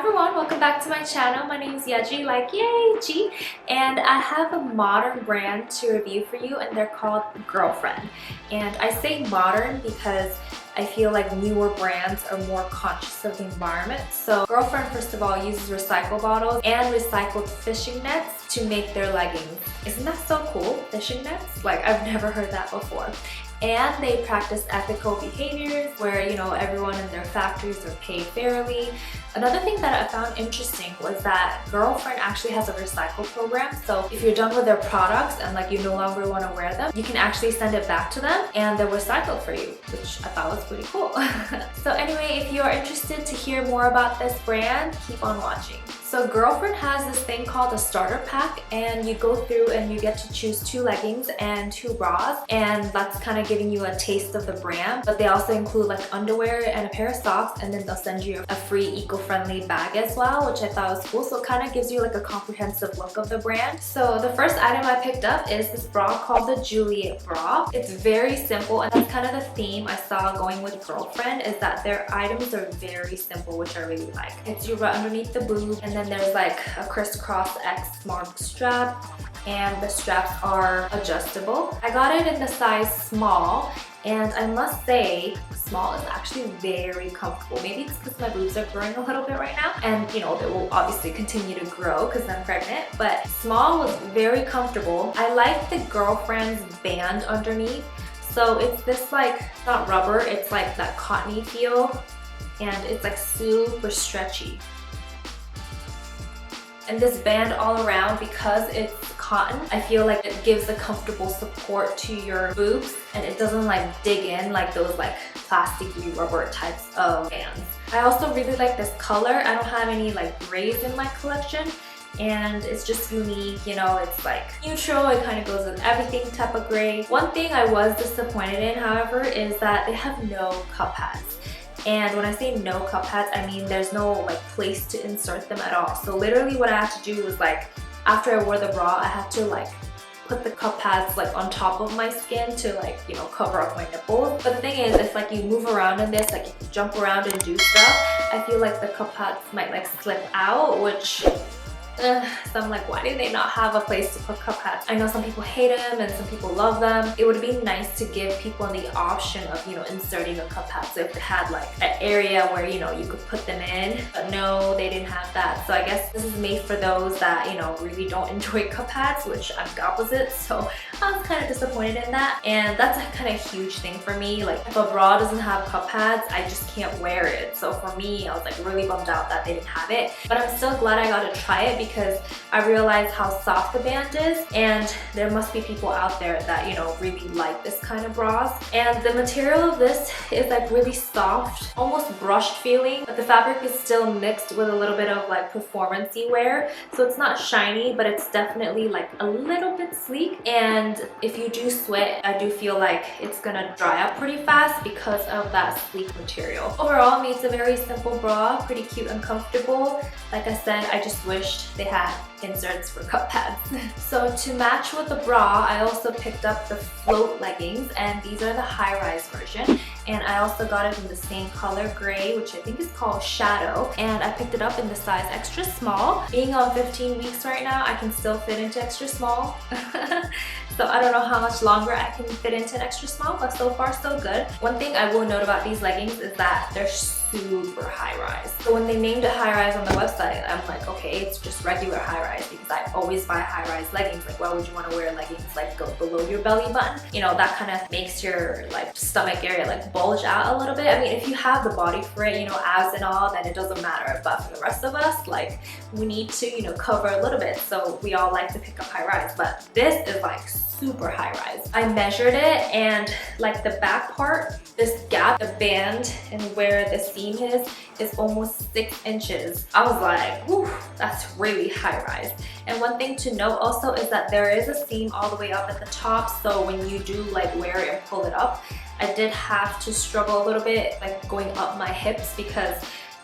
everyone, welcome back to my channel. My name is Yeji, like yay, G, and I have a modern brand to review for you, and they're called Girlfriend. And I say modern because I feel like newer brands are more conscious of the environment. So Girlfriend, first of all, uses recycled bottles and recycled fishing nets to make their leggings. Isn't that so cool? Fishing nets? Like, I've never heard that before. And they practice ethical behaviors where, you know, everyone in their factories are paid fairly. Another thing that I found interesting was that Girlfriend actually has a recycle program. So if you're done with their products and like you no longer want to wear them, you can actually send it back to them and they'll recycle for you, which I thought was pretty cool. So anyway, if you are interested to hear more about this brand, keep on watching. So Girlfriend has this thing called a starter pack, and you go through and you get to choose 2 leggings and 2 bras, and that's kind of giving you a taste of the brand. But they also include like underwear and a pair of socks, and then they'll send you a free eco-friendly bag as well, which I thought was cool. So it kind of gives you like a comprehensive look of the brand. So the first item I picked up is this bra called the Juliet bra. It's very simple, and that's kind of the theme I saw going with Girlfriend, is that their items are very simple, which I really like. It's you right underneath the boob, and then there's like a crisscross X marked strap, and the straps are adjustable. I got it in the size small, and I must say small is actually very comfortable. Maybe it's because my boobs are growing a little bit right now, and you know, they will obviously continue to grow because I'm pregnant, but small was very comfortable. I like the Girlfriend's band underneath. So it's this like, not rubber, it's like that cottony feel, and it's like super stretchy. And this band all around, because it's cotton, I feel like it gives a comfortable support to your boobs, and it doesn't like dig in like those like plasticky rubber types of bands. I also really like this color. I don't have any like grays in my collection, and it's just unique, you know, it's like neutral, it kind of goes with everything type of gray. One thing I was disappointed in, however, is that they have no cup pads. And when I say no cup pads, I mean there's no like place to insert them at all. So literally what I had to do was like, after I wore the bra, I had to like put the cup pads like on top of my skin to like, you know, cover up my nipples. But the thing is, if like you move around in this, like if you jump around and do stuff, I feel like the cup pads might like slip out, which so I'm like, why do they not have a place to put cup pads? I know some people hate them and some people love them. It would be nice to give people the option of, you know, inserting a cup pad. So if they had like an area where, you know, you could put them in, but no, they didn't have that. So I guess this is made for those that, you know, really don't enjoy cup pads, which I'm the opposite. So I was kind of disappointed in that. And that's a kind of huge thing for me. Like if a bra doesn't have cup pads, I just can't wear it. So for me, I was like really bummed out that they didn't have it. But I'm still glad I got to try it, because I realized how soft the band is, and there must be people out there that, you know, really like this kind of bras. And the material of this is like really soft, almost brushed feeling, but the fabric is still mixed with a little bit of like performance-y wear. So it's not shiny, but it's definitely like a little bit sleek. And if you do sweat, I do feel like it's gonna dry up pretty fast because of that sleek material. Overall, I mean, it's a very simple bra, pretty cute and comfortable. Like I said, I just wished they had inserts for cup pads. So to match with the bra, I also picked up the float leggings, and these are the high-rise version. And I also got it in the same color, gray, which I think is called Shadow. And I picked it up in the size extra small. Being on 15 weeks right now, I can still fit into extra small. So I don't know how much longer I can fit into an extra small, but so far so good. One thing I will note about these leggings is that they're super high rise. So when they named it high rise on the website, I'm like, okay, it's just regular high rise, because I always buy high rise leggings. Like, why would you want to wear leggings like go below your belly button? You know, that kind of makes your like stomach area like bulge out a little bit. I mean, if you have the body for it, you know, abs and all, then it doesn't matter. But for the rest of us, like, we need to, you know, cover a little bit. So we all like to pick up high rise, but this is like super high rise. I measured it, and like the back part, this gap, the band and where the seam is almost 6 inches. I was like, whew, that's really high rise. And one thing to note also is that there is a seam all the way up at the top, so when you do like wear it and pull it up, I did have to struggle a little bit like going up my hips, because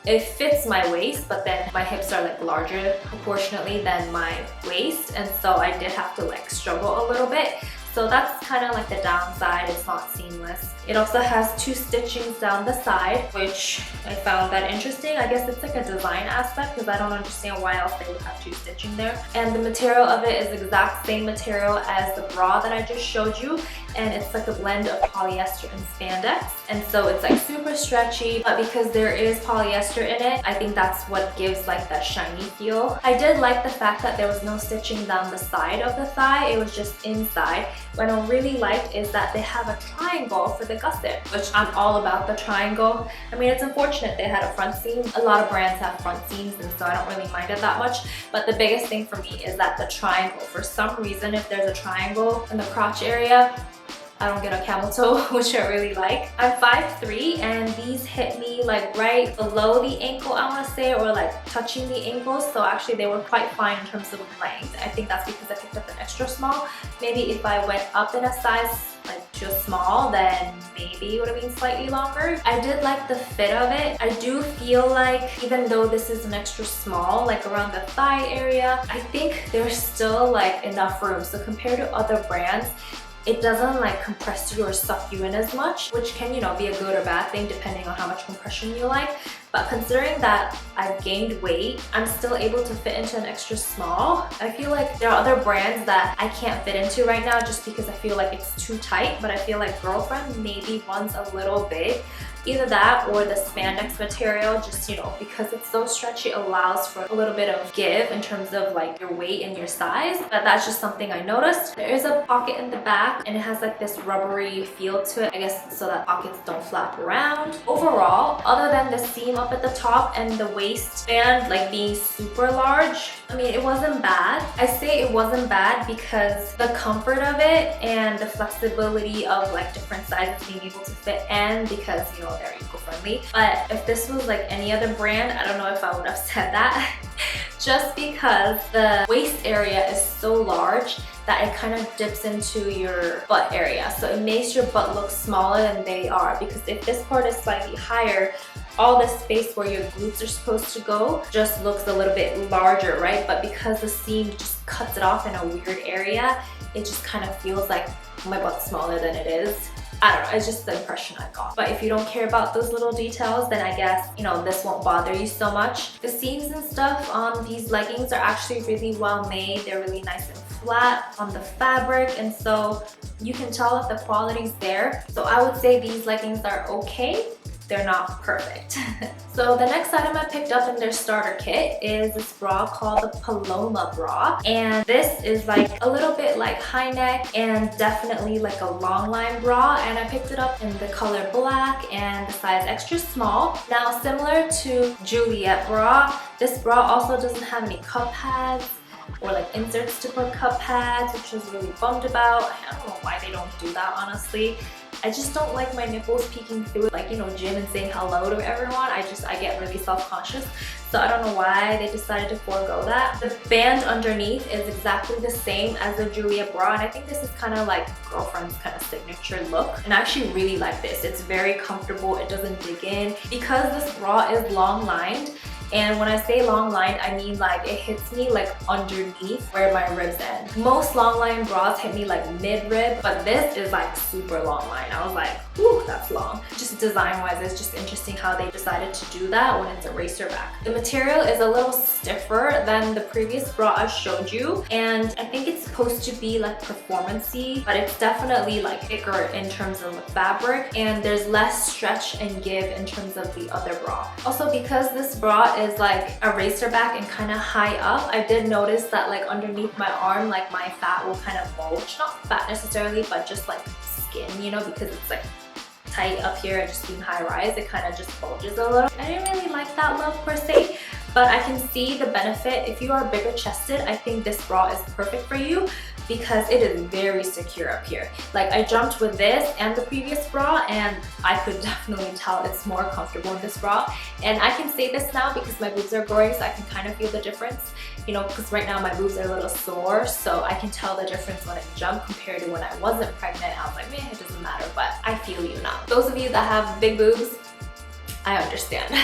it fits my waist, but then my hips are like larger proportionately than my waist, and so I did have to like struggle a little bit. So that's kind of like the downside, it's not seamless. It also has 2 stitchings down the side, which I found that interesting. I guess it's like a design aspect because I don't understand why else they would have 2 stitching there. And the material of it is the exact same material as the bra that I just showed you. And it's like a blend of polyester and spandex. And so it's like super stretchy, but because there is polyester in it, I think that's what gives like that shiny feel. I did like the fact that there was no stitching down the side of the thigh, it was just inside. What I really liked is that they have a triangle for the gusset, which I'm all about the triangle. I mean, it's unfortunate they had a front seam. A lot of brands have front seams, and so I don't really mind it that much. But the biggest thing for me is that the triangle, for some reason, if there's a triangle in the crotch area, I don't get a camel toe, which I really like. I'm 5'3", and these hit me like right below the ankle, I want to say, or like touching the ankles. So actually they were quite fine in terms of length. I think that's because I picked up an extra small. Maybe if I went up in a size like to a small, then maybe it would have been slightly longer. I did like the fit of it. I do feel like even though this is an extra small, like around the thigh area, I think there's still like enough room. So compared to other brands, it doesn't like compress you or suck you in as much, which can, you know, be a good or bad thing depending on how much compression you like. But considering that I've gained weight, I'm still able to fit into an extra small. I feel like there are other brands that I can't fit into right now just because I feel like it's too tight, but I feel like Girlfriend maybe runs a little big. Either that or the spandex material, just, you know, because it's so stretchy, allows for a little bit of give in terms of like your weight and your size. But that's just something I noticed. There is a pocket in the back and it has like this rubbery feel to it, I guess, so that pockets don't flap around. Overall, other than the seam up at the top and the waistband like being super large, I mean, it wasn't bad. I say it wasn't bad because the comfort of it and the flexibility of like different sizes being able to fit, and because, you know, they're eco-friendly. But if this was like any other brand, I don't know if I would have said that. Just because the waist area is so large that it kind of dips into your butt area. So it makes your butt look smaller than they are, because if this part is slightly higher, all the space where your glutes are supposed to go just looks a little bit larger, right? But because the seam just cuts it off in a weird area, it just kind of feels like my butt's smaller than it is. I don't know, it's just the impression I got. But if you don't care about those little details, then I guess, you know, this won't bother you so much. The seams and stuff on these leggings are actually really well made. They're really nice and flat on the fabric, and so you can tell that the quality's there. So I would say these leggings are okay. They're not perfect. So the next item I picked up in their starter kit is this bra called the Paloma bra. And this is like a little bit like high neck and definitely like a long line bra. And I picked it up in the color black and the size extra small. Now, similar to Juliet bra, this bra also doesn't have any cup pads or like inserts to put cup pads, which I was really bummed about. I don't know why they don't do that, honestly. I just don't like my nipples peeking through, like, you know, gym and saying hello to everyone. I get really self-conscious. So I don't know why they decided to forego that. The band underneath is exactly the same as the Juliet bra, and I think this is kind of like Girlfriend's kind of signature look. And I actually really like this. It's very comfortable. It doesn't dig in. Because this bra is long lined, and when I say long lined, I mean like it hits me like underneath where my ribs end. Most long line bras hit me like mid rib, but this is like super long line. I was like, whew, that's long. Just design wise, it's just interesting how they decided to do that when it's a racer back. The material is a little stiffer than the previous bra I showed you, and I think it's supposed to be like performance-y, but it's definitely like thicker in terms of the fabric, and there's less stretch and give in terms of the other bra. Also, because this bra is like a racer back and kind of high up, I did notice that like underneath my arm, like my fat will kind of bulge. Not fat necessarily, but just like skin, you know, because it's like tight up here and just being high rise, it kind of just bulges a little. I didn't really like that look per se, but I can see the benefit. If you are bigger chested, I think this bra is perfect for you because it is very secure up here. Like, I jumped with this and the previous bra, and I could definitely tell it's more comfortable in this bra. And I can say this now because my boobs are growing, so I can kind of feel the difference. You know, because right now my boobs are a little sore, so I can tell the difference when I jump compared to when I wasn't pregnant. I was like, man, it doesn't matter, but I feel you now. Those of you that have big boobs, I understand.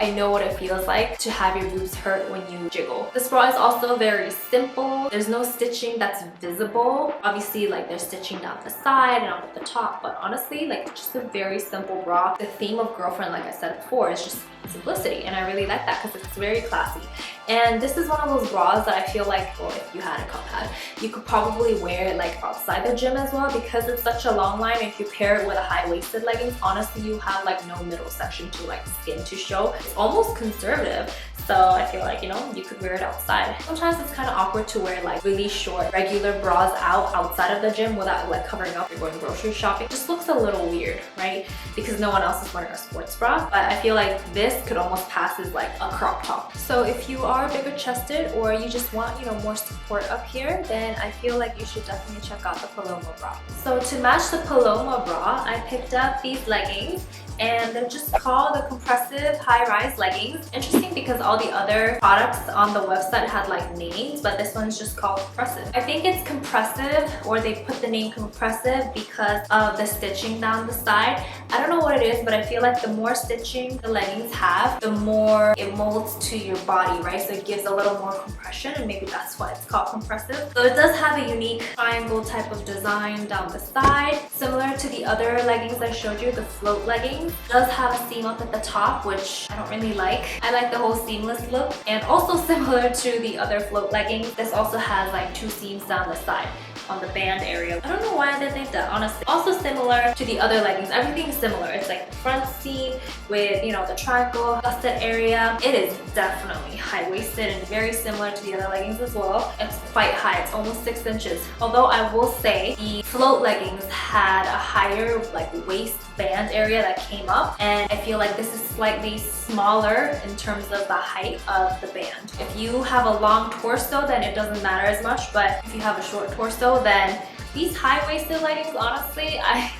I know what it feels like to have your boobs hurt when you jiggle. This bra is also very simple. There's no stitching that's visible. Obviously, like there's stitching down the side and on the top, but honestly, like just a very simple bra. The theme of Girlfriend, like I said before, is just simplicity, and I really like that because it's very classy. And this is one of those bras that I feel like, well, if you had a cup pad, you could probably wear it like outside the gym as well, because it's such a long line. If you pair it with a high-waisted leggings, honestly, you have like no middle section to like skin to show. It's almost conservative. So I feel like, you know, you could wear it outside. Sometimes it's kind of awkward to wear like really short regular bras outside of the gym without like covering up. You're going grocery shopping. It just looks a little weird, right? Because no one else is wearing a sports bra. But I feel like this could almost pass as like a crop top. So if you are bigger chested or you just want, you know, more support up here, then I feel like you should definitely check out the Paloma bra. So to match the Paloma bra, I picked up these leggings, and they're just called the Compressive high-rise leggings. Interesting because all the other products on the website had like names, but this one's just called Compressive. I think it's Compressive, or they put the name Compressive because of the stitching down the side. I don't know what it is, but I feel like the more stitching the leggings have, the more it molds to your body, right? So it gives a little more compression, and maybe that's why it's called Compressive. So it does have a unique triangle type of design down the side, similar to the other leggings I showed you, the float leggings. It does have a seam up at the top, which I don't really like. I like the whole seamless look, and also similar to the other float leggings, this also has like 2 seams down the side on the band area. I don't know why they did that, honestly. Also similar to the other leggings, everything is similar. It's like the front seam with, you know, the triangle gusset area. It is definitely high-waisted and very similar to the other leggings as well. It's quite high, it's almost 6 inches. Although I will say the float leggings had a higher like waistband area that came up, and I feel like this is slightly smaller in terms of the height of the band. If you have a long torso, then it doesn't matter as much, but if you have a short torso, then these high-waisted leggings, honestly, I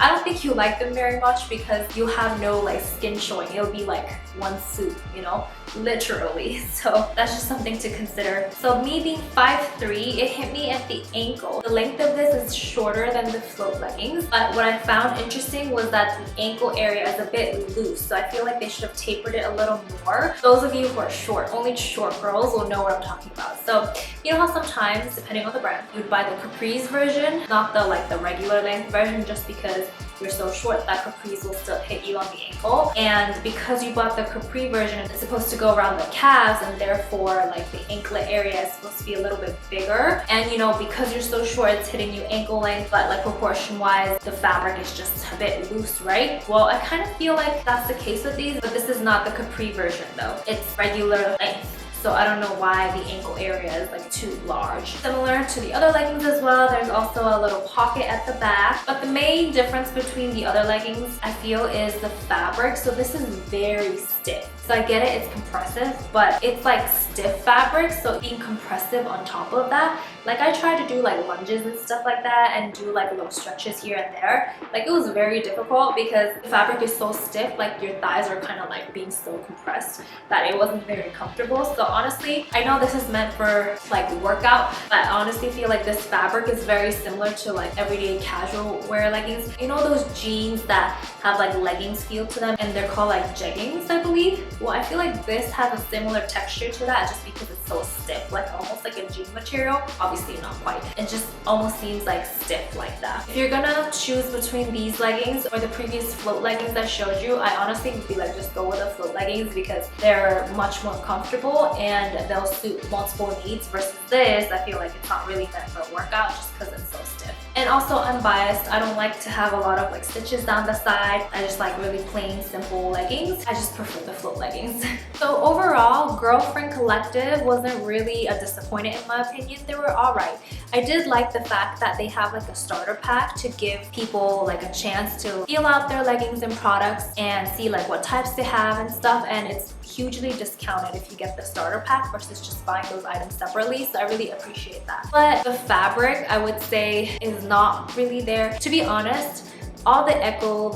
don't think you like them very much because you have no like skin showing. It'll be like one suit, you know, literally. So that's just something to consider. So me being 5'3", it hit me at the ankle. The length of this is shorter than the float leggings, but what I found interesting was that the ankle area is a bit loose. So I feel like they should have tapered it a little more. Those of you who are short, only short girls will know what I'm talking about. So you know how sometimes, depending on the brand, you'd buy the Capri's version, not the like the regular length version, just because you're so short that Capri's will still hit you on the ankle. And because you bought the Capri version, it's supposed to go around the calves, and therefore like the anklet area is supposed to be a little bit bigger. And you know, because you're so short, it's hitting you ankle length, but like proportion wise, the fabric is just a bit loose, right? Well, I kind of feel like that's the case with these, but this is not the Capri version though. It's regular length. So I don't know why the ankle area is like too large. Similar to the other leggings as well, there's also a little pocket at the back. But the main difference between the other leggings, I feel, is the fabric. So this is very stiff. So I get it, it's compressive, but it's like stiff fabric. So being compressive on top of that, like I tried to do like lunges and stuff like that and do like little stretches here and there. Like it was very difficult because the fabric is so stiff, like your thighs are kind of like being so compressed that it wasn't very comfortable. So honestly, I know this is meant for like workout, but I honestly feel like this fabric is very similar to like everyday casual wear leggings. You know those jeans that have like leggings feel to them, and they're called like jeggings, I believe? Well, I feel like this has a similar texture to that just because it's so stiff, like almost like a jean material. Obviously not quite. It just almost seems like stiff like that. If you're gonna choose between these leggings or the previous float leggings I showed you, I honestly would be like, just go with the float leggings because they're much more comfortable and they'll suit multiple needs, versus this, I feel like it's not really meant for a workout just because it's so stiff. And also, I'm biased. I don't like to have a lot of like stitches down the side. I just like really plain, simple leggings. I just prefer the float leggings. So overall, Girlfriend Collective wasn't really a disappointment in my opinion. They were alright. I did like the fact that they have like a starter pack to give people like a chance to feel out their leggings and products and see like what types they have and stuff, and it's hugely discounted if you get the starter pack versus just buying those items separately, so I really appreciate that. But the fabric, I would say, is not really there. To be honest, all the eco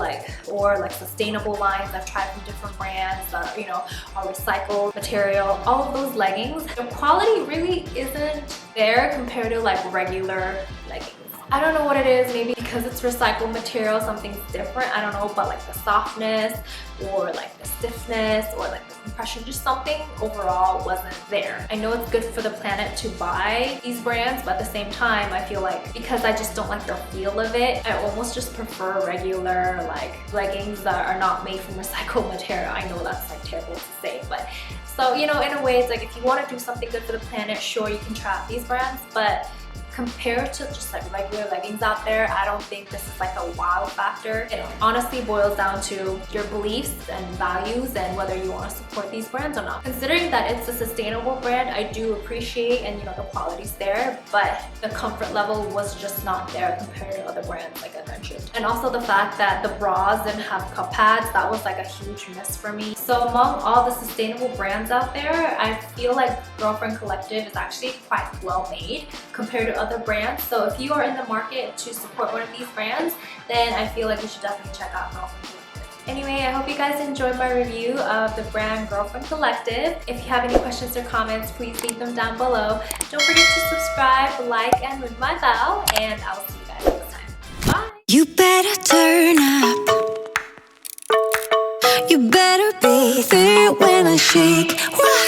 or sustainable lines I've tried from different brands that, you know, are recycled material, all of those leggings, the quality really isn't there compared to like regular leggings. I don't know what it is, maybe because because it's recycled material, something's different. I don't know, but like the softness or like the stiffness or like the compression, just something overall wasn't there. I know it's good for the planet to buy these brands, but at the same time, I feel like because I just don't like the feel of it, I almost just prefer regular like leggings that are not made from recycled material. I know that's like terrible to say, but so, you know, in a way, it's like if you want to do something good for the planet, sure, you can try out these brands, but compared to just like regular leggings out there, I don't think this is like a wow factor. It honestly boils down to your beliefs and values and whether you want to support these brands or not. Considering that it's a sustainable brand, I do appreciate, and you know, the quality's there, but the comfort level was just not there compared to other brands like I mentioned. And also the fact that the bras didn't have cup pads, that was like a huge miss for me. So among all the sustainable brands out there, I feel like Girlfriend Collective is actually quite well made compared to other brands. So if you are in the market to support one of these brands, then I feel like you should definitely check out Girlfriend Collective. Anyway, I hope you guys enjoyed my review of the brand Girlfriend Collective. If you have any questions or comments, please leave them down below. Don't forget to subscribe, like, and ring my bell, and I will see you guys next time. Bye! You better turn up. You better be there when I shake. Watch.